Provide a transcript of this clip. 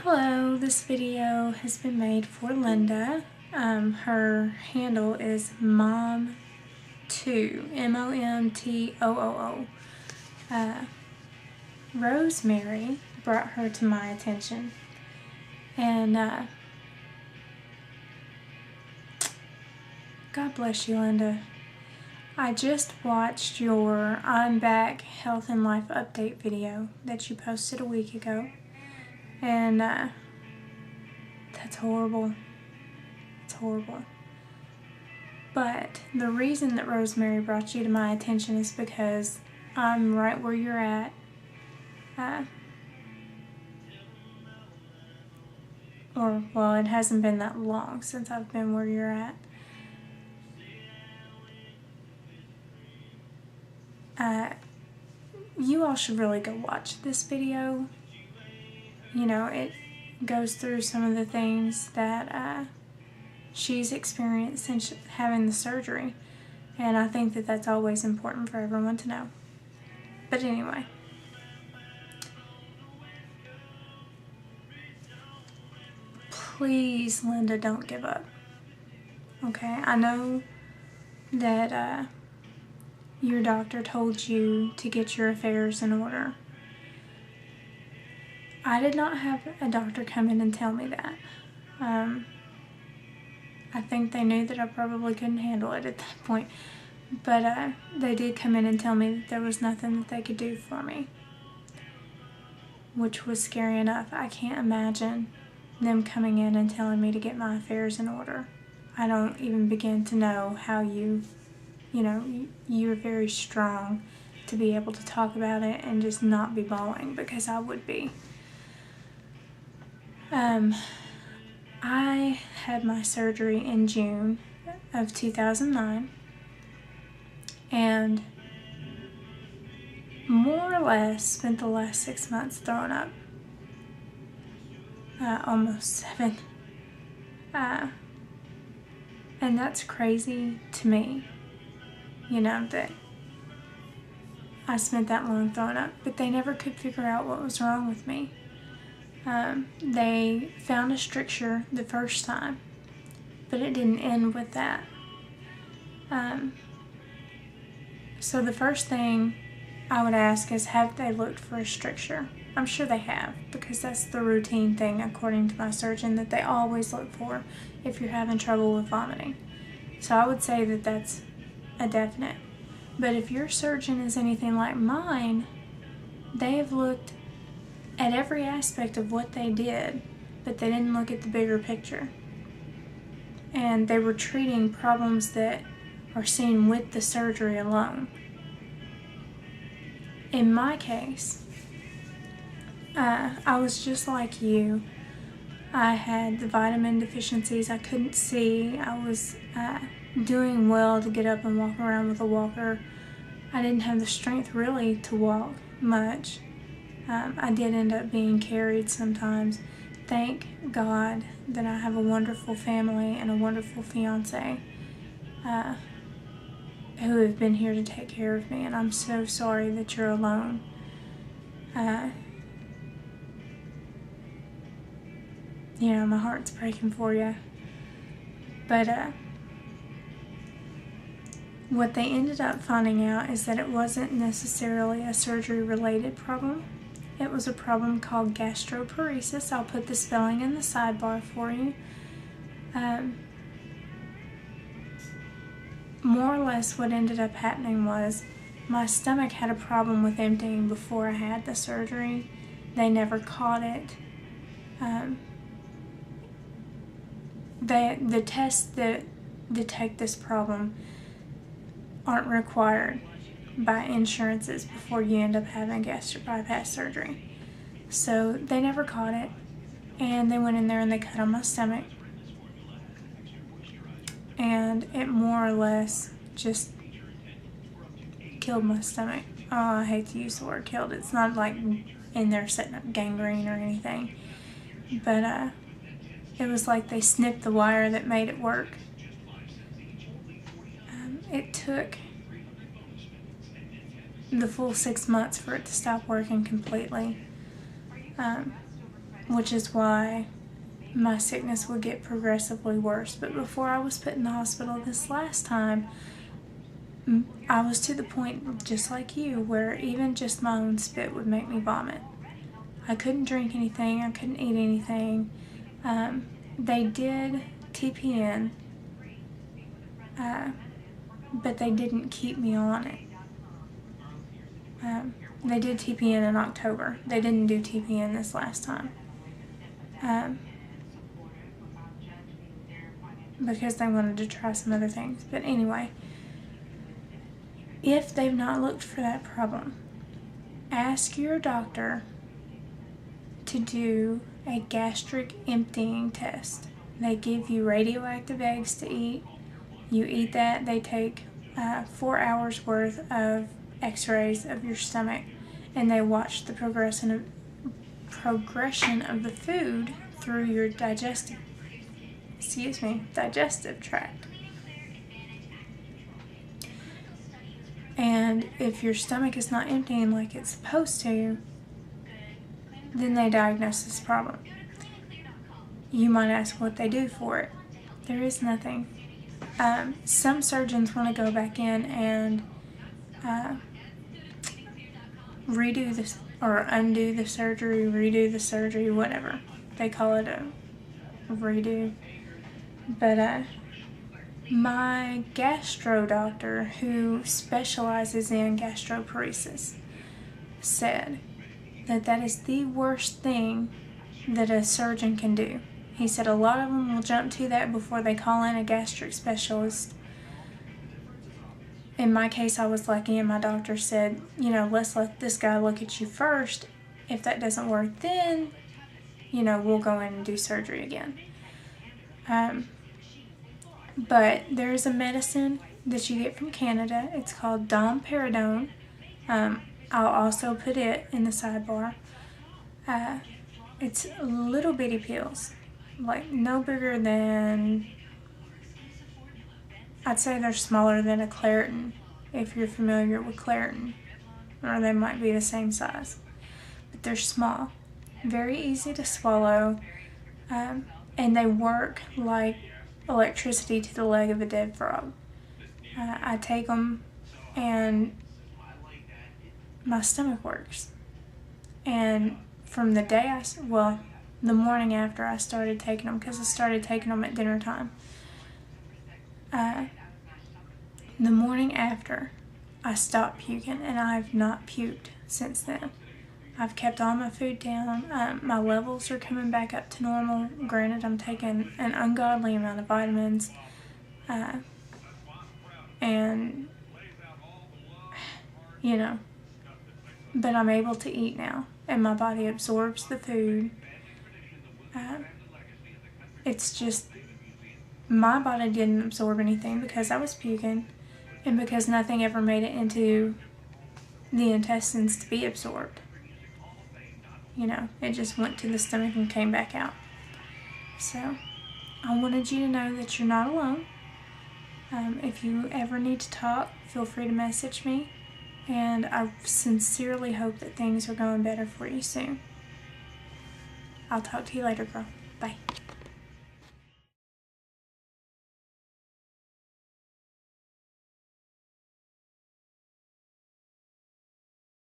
Hello, this video has been made for Linda. Her handle is momtooo, MOMTOOO. Rosemary brought her to my attention, and God bless you, Linda. I just watched your I'm Back Health and Life Update video that you posted a week ago. And that's horrible. It's horrible. But the reason that Rosemary brought you to my attention is because I'm right where you're at. Well, it hasn't been that long since I've been where you're at. You all should really go watch this video. You know, it goes through some of the things that she's experienced since having the surgery, and I think that that's always important for everyone to know. But anyway, please, Linda, don't give up. Okay, I know that your doctor told you to get your affairs in order. I did not have a doctor come in and tell me that. I think they knew that I probably couldn't handle it at that point, but they did come in and tell me that there was nothing that they could do for me, which was scary enough. I can't imagine them coming in and telling me to get my affairs in order. I don't even begin to know how you're very strong to be able to talk about it and just not be bawling, because I would be. I had my surgery in June of 2009, and more or less spent the last 6 months throwing up. Almost 7. And that's crazy to me, that I spent that long throwing up, but they never could figure out what was wrong with me. They found a stricture the first time, but it didn't end with that. So the first thing I would ask is, have they looked for a stricture? I'm sure they have, because that's the routine thing, according to my surgeon, that they always look for if you're having trouble with vomiting. So I would say that that's a definite. But if your surgeon is anything like mine, they have looked at every aspect of what they did, but they didn't look at the bigger picture. And they were treating problems that are seen with the surgery alone. In my case, I was just like you. I had the vitamin deficiencies. I couldn't see. I was doing well to get up and walk around with a walker. I didn't have the strength really to walk much. I did end up being carried sometimes. Thank God that I have a wonderful family and a wonderful fiance who have been here to take care of me, and I'm so sorry that you're alone. My heart's breaking for you. But what they ended up finding out is that it wasn't necessarily a surgery-related problem. It was a problem called gastroparesis. I'll put the spelling in the sidebar for you. More or less what ended up happening was my stomach had a problem with emptying before I had the surgery. They never caught it. The tests that detect this problem aren't required by insurances before you end up having gastric bypass surgery. So they never caught it, and they went in there and they cut on my stomach, and it more or less just killed my stomach. Oh, I hate to use the word killed. It's not like in there setting up gangrene or anything, but it was like they snipped the wire that made it work. It took the full 6 months for it to stop working completely. which is why my sickness would get progressively worse. But before I was put in the hospital this last time, I was to the point, just like you, where even just my own spit would make me vomit. I couldn't drink anything, I couldn't eat anything. They did TPN, but they didn't keep me on it. They did TPN in October. They didn't do TPN this last time. Because they wanted to try some other things. But anyway, if they've not looked for that problem, ask your doctor to do a gastric emptying test. They give you radioactive eggs to eat. You eat that. They take 4 hours worth of x-rays of your stomach, and they watch the progression of the food through your digestive tract. And if your stomach is not emptying like it's supposed to, then they diagnose this problem. You might ask what they do for it. There is nothing. Some surgeons want to go back in and redo this or undo the surgery, redo the surgery, whatever. They call it a redo. But my gastro doctor, who specializes in gastroparesis, said that that is the worst thing that a surgeon can do. He said a lot of them will jump to that before they call in a gastric specialist. In my case, I was lucky, and my doctor said, let's let this guy look at you first. If that doesn't work, then, we'll go in and do surgery again. But there's a medicine that you get from Canada. It's called Domperidone. I'll also put it in the sidebar. It's little bitty pills, like no bigger than, I'd say they're smaller than a Claritin, if you're familiar with Claritin, or they might be the same size. But they're small, very easy to swallow, and they work like electricity to the leg of a dead frog. I take them, and my stomach works. And from the day the morning after I started taking them, because I started taking them at dinner time, the morning after, I stopped puking, and I've not puked since then. I've kept all my food down. My levels are coming back up to normal. Granted, I'm taking an ungodly amount of vitamins, and, but I'm able to eat now, and my body absorbs the food. It's just, my body didn't absorb anything because I was puking, and because nothing ever made it into the intestines to be absorbed. It just went to the stomach and came back out. So, I wanted you to know that you're not alone. If you ever need to talk, feel free to message me. And I sincerely hope that things are going better for you soon. I'll talk to you later, girl. Bye.